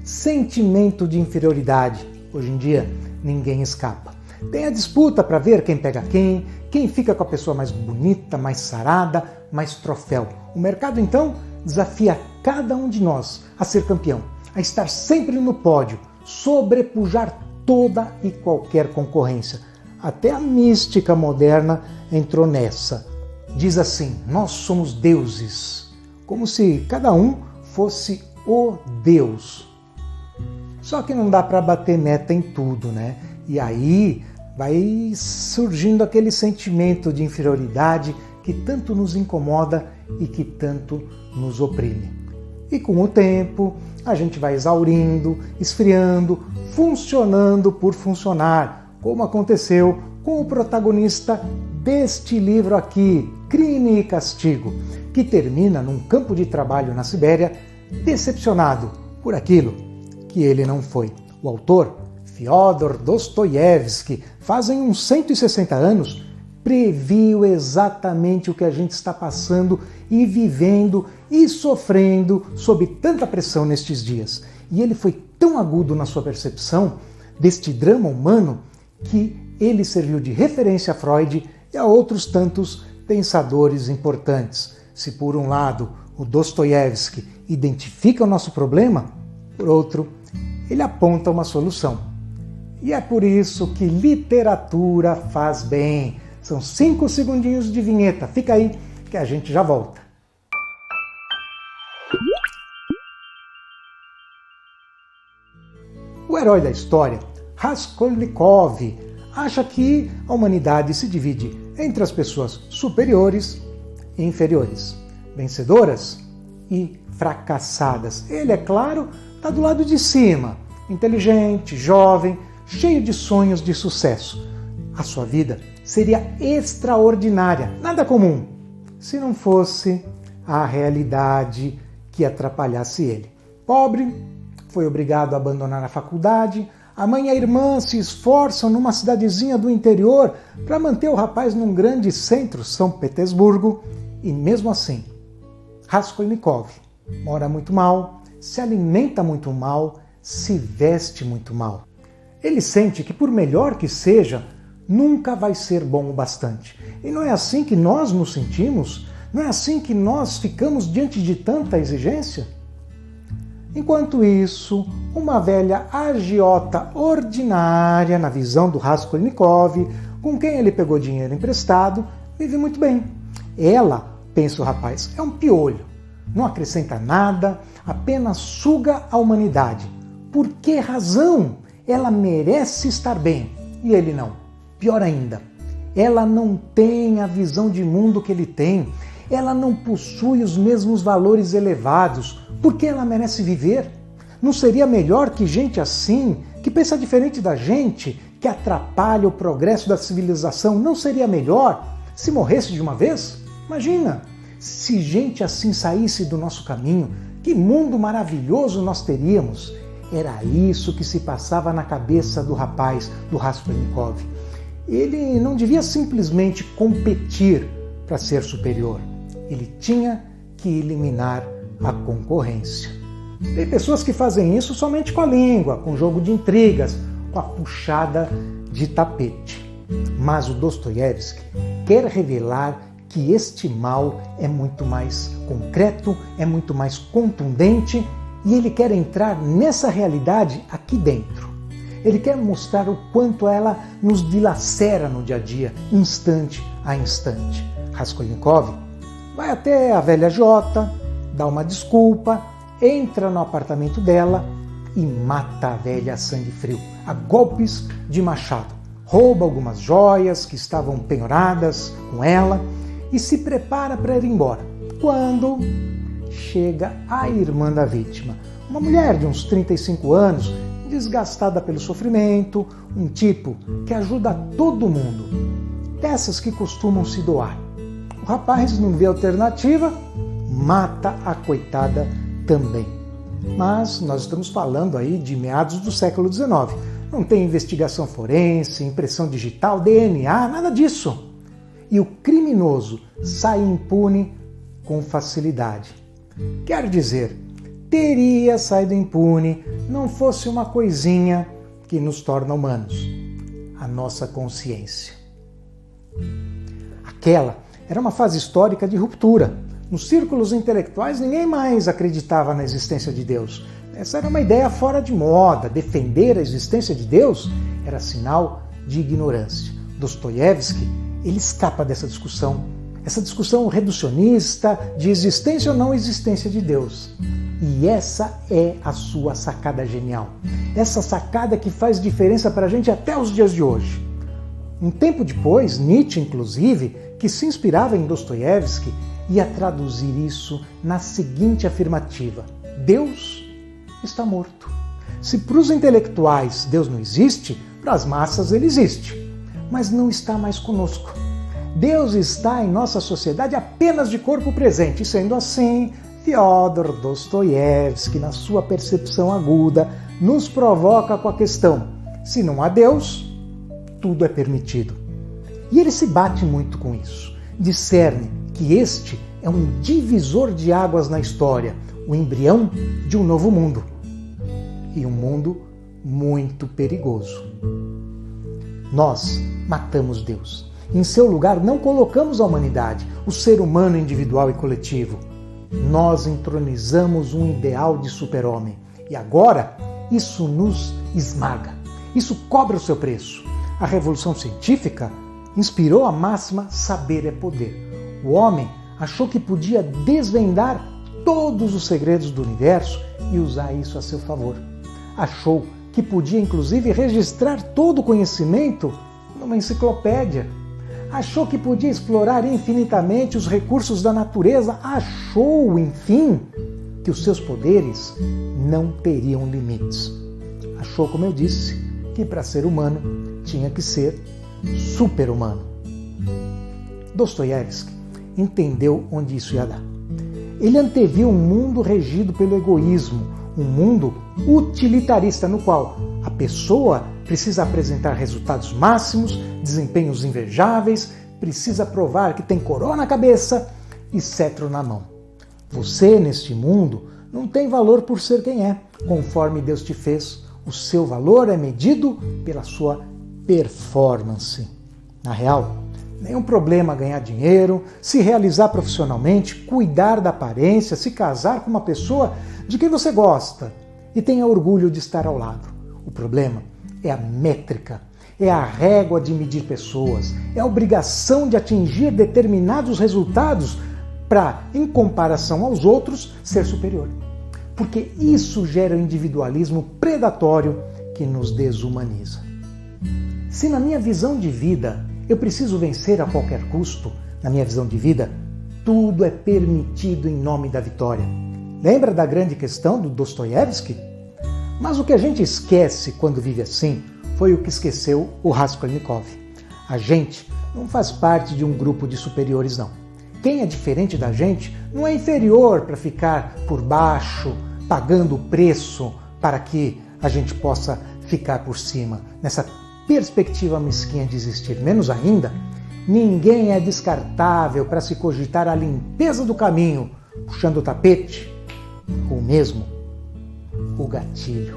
sentimento de inferioridade. Hoje em dia, ninguém escapa. Tem a disputa para ver quem pega quem fica com a pessoa mais bonita, mais sarada, mais troféu. O mercado, então, desafia cada um de nós a ser campeão, a estar sempre no pódio, sobrepujar toda e qualquer concorrência. Até a mística moderna entrou nessa. Diz assim: nós somos deuses, como se cada um fosse o Deus. Só que não dá para bater meta em tudo, né? E aí vai surgindo aquele sentimento de inferioridade que tanto nos incomoda e que tanto nos oprime. E com o tempo, a gente vai exaurindo, esfriando, funcionando por funcionar, como aconteceu com o protagonista deste livro aqui, Crime e Castigo, que termina num campo de trabalho na Sibéria, decepcionado por aquilo que ele não foi. O autor, Fyodor Dostoiévski, fazem uns 160 anos, previu exatamente o que a gente está passando e vivendo e sofrendo sob tanta pressão nestes dias. E ele foi tão agudo na sua percepção deste drama humano que ele serviu de referência a Freud e a outros tantos pensadores importantes. Se por um lado o Dostoiévski identifica o nosso problema, por outro, ele aponta uma solução. E é por isso que literatura faz bem. São 5 segundinhos de vinheta. Fica aí que a gente já volta. O herói da história, Raskolnikov, acha que a humanidade se divide entre as pessoas superiores e inferiores, vencedoras e fracassadas. Ele, é claro, está do lado de cima, inteligente, jovem, cheio de sonhos de sucesso. A sua vida seria extraordinária, nada comum, se não fosse a realidade que atrapalhasse ele. Pobre, foi obrigado a abandonar a faculdade, a mãe e a irmã se esforçam numa cidadezinha do interior para manter o rapaz num grande centro, São Petersburgo, e mesmo assim, Raskolnikov mora muito mal, se alimenta muito mal, se veste muito mal. Ele sente que, por melhor que seja, nunca vai ser bom o bastante. E não é assim que nós nos sentimos? Não é assim que nós ficamos diante de tanta exigência? Enquanto isso, uma velha agiota ordinária, na visão do Raskolnikov, com quem ele pegou dinheiro emprestado, vive muito bem. Ela, pensa o rapaz, é um piolho, não acrescenta nada, apenas suga a humanidade. Por que razão ela merece estar bem e ele não? Pior ainda, ela não tem a visão de mundo que ele tem, ela não possui os mesmos valores elevados. Por que ela merece viver? Não seria melhor que gente assim, que pensa diferente da gente, que atrapalha o progresso da civilização, não seria melhor se morresse de uma vez? Imagina, se gente assim saísse do nosso caminho, que mundo maravilhoso nós teríamos. Era isso que se passava na cabeça do rapaz, do Raskolnikov. Ele não devia simplesmente competir para ser superior. Ele tinha que eliminar a concorrência. Tem pessoas que fazem isso somente com a língua, com jogo de intrigas, com a puxada de tapete. Mas o Dostoiévski quer revelar que este mal é muito mais concreto, é muito mais contundente e ele quer entrar nessa realidade aqui dentro. Ele quer mostrar o quanto ela nos dilacera no dia a dia, instante a instante. Raskolnikov vai até a velha Jota, dá uma desculpa, entra no apartamento dela e mata a velha a sangue frio, a golpes de machado. Rouba algumas joias que estavam penhoradas com ela e se prepara para ir embora. Quando chega a irmã da vítima, uma mulher de uns 35 anos, desgastada pelo sofrimento, um tipo que ajuda todo mundo, dessas que costumam se doar. O rapaz não vê alternativa, mata a coitada também. Mas nós estamos falando aí de meados do século XIX. Não tem investigação forense, impressão digital, DNA, nada disso. E o criminoso sai impune com facilidade. Quer dizer, teria saído impune, não fosse uma coisinha que nos torna humanos: a nossa consciência. Aquela era uma fase histórica de ruptura. Nos círculos intelectuais, ninguém mais acreditava na existência de Deus. Essa era uma ideia fora de moda. Defender a existência de Deus era sinal de ignorância. Dostoiévski, ele escapa dessa discussão. Essa discussão reducionista de existência ou não existência de Deus. E essa é a sua sacada genial. Essa sacada que faz diferença para a gente até os dias de hoje. Um tempo depois, Nietzsche, inclusive, que se inspirava em Dostoiévski, ia traduzir isso na seguinte afirmativa: Deus está morto. Se para os intelectuais Deus não existe, para as massas ele existe, mas não está mais conosco. Deus está em nossa sociedade apenas de corpo presente, e sendo assim, Fyodor Dostoiévski, na sua percepção aguda, nos provoca com a questão: se não há Deus, tudo é permitido. E ele se bate muito com isso. Discerne que este é um divisor de águas na história, o embrião de um novo mundo. E um mundo muito perigoso. Nós matamos Deus. Em seu lugar, não colocamos a humanidade, o ser humano individual e coletivo. Nós entronizamos um ideal de super-homem. E agora, isso nos esmaga. Isso cobra o seu preço. A Revolução Científica inspirou a máxima saber é poder. O homem achou que podia desvendar todos os segredos do universo e usar isso a seu favor. Achou que podia, inclusive, registrar todo o conhecimento numa enciclopédia. Achou que podia explorar infinitamente os recursos da natureza. Achou, enfim, que os seus poderes não teriam limites. Achou, como eu disse, que para ser humano tinha que ser super-humano. Dostoiévski entendeu onde isso ia dar. Ele anteviu um mundo regido pelo egoísmo, um mundo utilitarista no qual a pessoa precisa apresentar resultados máximos, desempenhos invejáveis, precisa provar que tem coroa na cabeça e cetro na mão. Você, neste mundo, não tem valor por ser quem é, conforme Deus te fez. O seu valor é medido pela sua performance. Na real, nenhum problema ganhar dinheiro, se realizar profissionalmente, cuidar da aparência, se casar com uma pessoa de quem você gosta e tenha orgulho de estar ao lado. O problema é a métrica, é a régua de medir pessoas, é a obrigação de atingir determinados resultados para, em comparação aos outros, ser superior. Porque isso gera um individualismo predatório que nos desumaniza. Se na minha visão de vida eu preciso vencer a qualquer custo, na minha visão de vida, tudo é permitido em nome da vitória. Lembra da grande questão do Dostoiévski? Mas o que a gente esquece quando vive assim foi o que esqueceu o Raskolnikov. A gente não faz parte de um grupo de superiores, não. Quem é diferente da gente não é inferior para ficar por baixo, pagando o preço para que a gente possa ficar por cima. Nessa perspectiva mesquinha de existir. Menos ainda, ninguém é descartável para se cogitar a limpeza do caminho, puxando o tapete, ou mesmo o gatilho.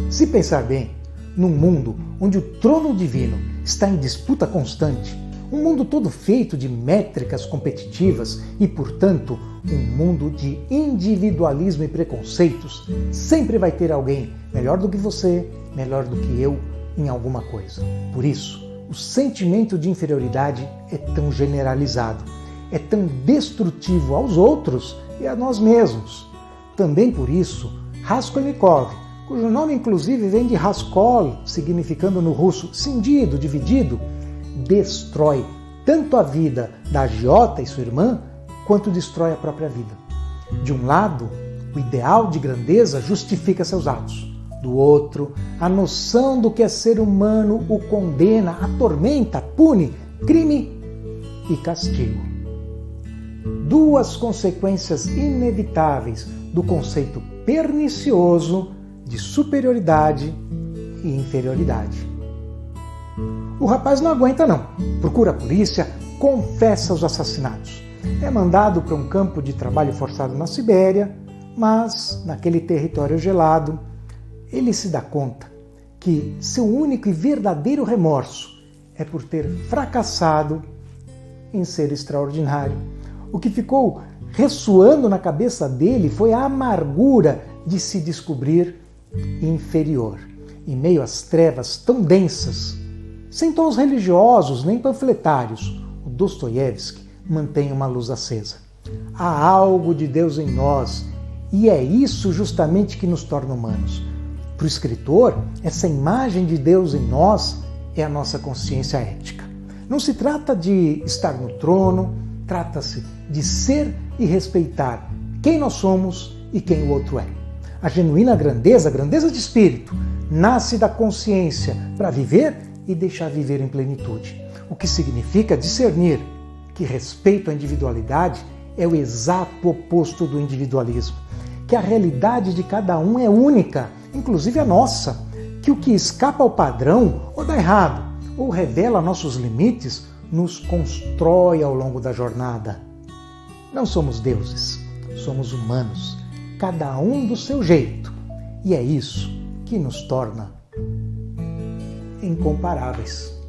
Se pensar bem, num mundo onde o trono divino está em disputa constante, um mundo todo feito de métricas competitivas e, portanto, um mundo de individualismo e preconceitos, sempre vai ter alguém melhor do que você, melhor do que eu, em alguma coisa. Por isso, o sentimento de inferioridade é tão generalizado, é tão destrutivo aos outros e a nós mesmos. Também por isso, Raskolnikov, cujo nome inclusive vem de Raskol, significando no russo cindido, dividido, destrói tanto a vida da agiota e sua irmã, quanto destrói a própria vida. De um lado, o ideal de grandeza justifica seus atos. Do outro, a noção do que é ser humano o condena, atormenta, pune, crime e castigo. Duas consequências inevitáveis do conceito pernicioso de superioridade e inferioridade. O rapaz não aguenta não, procura a polícia, confessa os assassinatos. É mandado para um campo de trabalho forçado na Sibéria, Mas, naquele território gelado, ele se dá conta que seu único e verdadeiro remorso é por ter fracassado em ser extraordinário. O que ficou ressoando na cabeça dele foi a amargura de se descobrir inferior. Em meio às trevas tão densas, sem tons religiosos nem panfletários, o Dostoiévski mantém uma luz acesa. Há algo de Deus em nós, e é isso justamente que nos torna humanos. Para o escritor, essa imagem de Deus em nós é a nossa consciência ética. Não se trata de estar no trono, trata-se de ser e respeitar quem nós somos e quem o outro é. A genuína grandeza, a grandeza de espírito, nasce da consciência para viver e deixar viver em plenitude. O que significa discernir que respeito à individualidade é o exato oposto do individualismo, que a realidade de cada um é única, inclusive a nossa, que o que escapa ao padrão ou dá errado, ou revela nossos limites, nos constrói ao longo da jornada. Não somos deuses, somos humanos, cada um do seu jeito, e é isso que nos torna incomparáveis.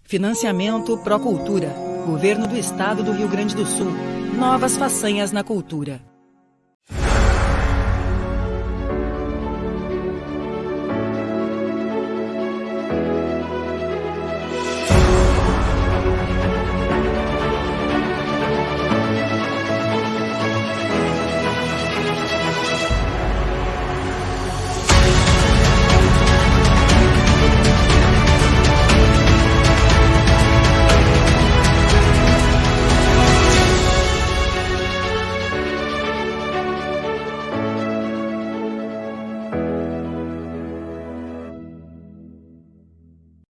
Financiamento Procultura. Governo do Estado do Rio Grande do Sul. Novas façanhas na cultura.